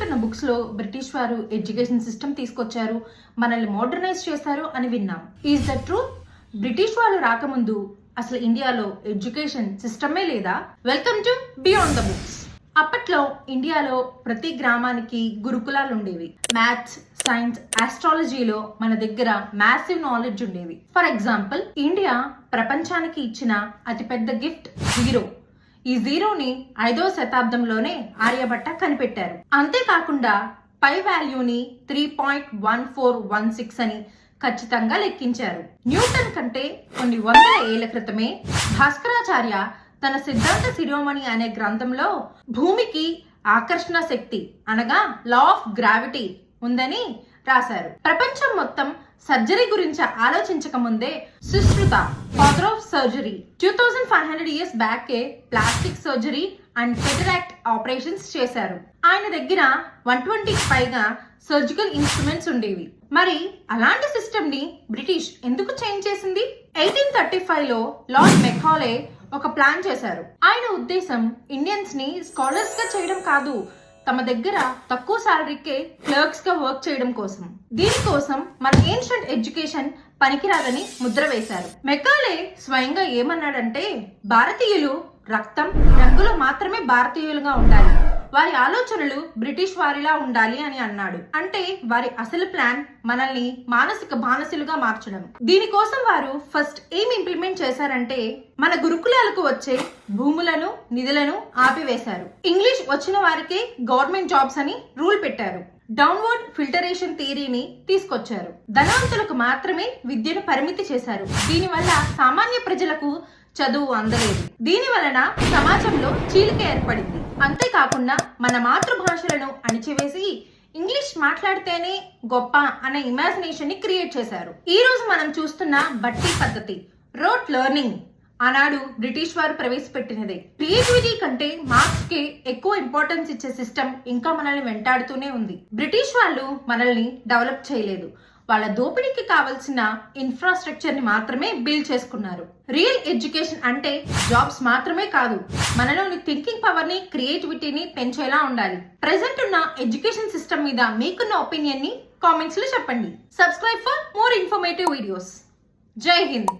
చదువుకుంటున్న బుక్స్ లో బ్రిటిష్ వారు ఎడ్యుకేషన్ సిస్టమ్ తీసుకొచ్చారు, మనల్ని మోడర్నైజ్ చేశారు అని విన్నాం. Is the truth? బ్రిటిష్ వాళ్ళు రాకముందు అసలు ఇండియాలో ఎడ్యుకేషన్ సిస్టమే లేదా? Welcome to beyond the books. అప్పట్లో ఇండియాలో ప్రతి గ్రామానికి గురుకులాలు ఉండేవి. మ్యాథ్స్, సైన్స్, ఆస్ట్రాలజీలో మన దగ్గర మ్యాసివ్ నాలెడ్జ్ ఉండేవి. ఫర్ ఎగ్జాంపుల్, ఇండియా ప్రపంచానికి ఇచ్చిన అతిపెద్ద గిఫ్ట్ జీరో. ఈ జీరోని 5వ శతాబ్దంలోనే ఆర్యభట్ట కనిపెట్టారు. అంతేకాకుండా పై వాల్యూని 3.1416 అని ఖచ్చితంగా లెక్కించారు. న్యూటన్ కంటే కొన్ని వందల ఏళ్ల క్రితమే భాస్కరాచార్య తన సిద్ధాంత శిరోమణి అనే గ్రంథంలో భూమికి ఆకర్షణ శక్తి అనగా లా ఆఫ్ గ్రావిటీ ఉందని రాశారు. ప్రపంచం మొత్తం సర్జరీ గురించి ఆలోచించక ముందే Sushruta, father of surgery, 2500 years back plastic surgery and cataract operations చేశారు. ఆయన దగ్గర 120కి పైగా సర్జికల్ ఇన్స్ట్రుమెంట్స్ ఉండేవి. మరి అలాంటి సిస్టమ్ ని బ్రిటిష్ ఎందుకు చేంజ్ చేసింది? 1835లో లార్డ్ మెకాలే ఒక ప్లాన్ చేశారు. ఆయన ఉద్దేశం ఇండియన్స్ ని స్కాలర్స్ గా చేయడం కాదు, తమ దగ్గర తక్కువ సాలరీకే క్లర్క్స్ గా వర్క్ చేయడం కోసం. దీనికోసం మన ఏన్షియంట్ ఎడ్యుకేషన్ పనికిరాదని ముద్ర వేశారు. మెకాలే స్వయంగా ఏమన్నాడంటే, భారతీయులు రక్తం, రంగులో మాత్రమే భారతీయులుగా ఉండాలి, వారి ఆలోచనలు బ్రిటిష్ వారిలా ఉండాలి అని అన్నాడు. అంటే వారి అసలు ప్లాన్ మనల్ని మానసిక బానిసలుగా మార్చడం. దీనికోసం వారు ఫస్ట్ ఏం ఇంప్లిమెంట్ చేశారంటే, మన గురుకులాలకు వచ్చే భూములను, నిధులను ఆపివేశారు. ఇంగ్లీష్ వచ్చిన వారికే గవర్నమెంట్ జాబ్స్ అని రూల్ పెట్టారు. డౌన్వర్డ్ ఫిల్టరేషన్ థియరీని తీసుకొచ్చారు. ధనవంతులకు మాత్రమే విద్యను పరిమితి చేశారు. దీనివల్ల సామాన్య ప్రజలకు చదువు అందలేదు. దీని వలన సమాజంలో చీలిక ఏర్పడింది. అంతేకాకుండా మన మాతృభాషలను అణిచివేసి ఇంగ్లీష్ మాట్లాడితేనే గొప్ప అనే ఇమాజినేషన్ ని క్రియేట్ చేశారు. ఈ రోజు మనం చూస్తున్న బట్టి పద్ధతి, రోట్ లెర్నింగ్, ఆనాడు బ్రిటిష్ వారు ప్రవేశపెట్టినదే. క్రియేటివిటీ కంటే మార్క్స్ కే ఎక్కువ ఇంపార్టెన్స్ ఇచ్చే సిస్టమ్ ఇంకా మనల్ని వెంటాడుతూనే ఉంది. బ్రిటిష్ వాళ్ళు మనల్ని డెవలప్ చేయలేదు, వాళ్ళ దోపిడీకి కావలసిన ఇన్ఫ్రాస్ట్రక్చర్ ని మాత్రమే బిల్డ్ చేసుకున్నారు. రియల్ ఎడ్యుకేషన్ అంటే జాబ్స్ మాత్రమే కాదు, మనలోని థింకింగ్ పవర్ ని, క్రియేటివిటీని పెంచేలా ఉండాలి. ప్రెసెంట్ ఉన్న ఎడ్యుకేషన్ సిస్టమ్ మీద మీకున్న ఒపీనియన్ ని కామెంట్స్ లో చెప్పండి. Subscribe for more informative videos. జై హింద్.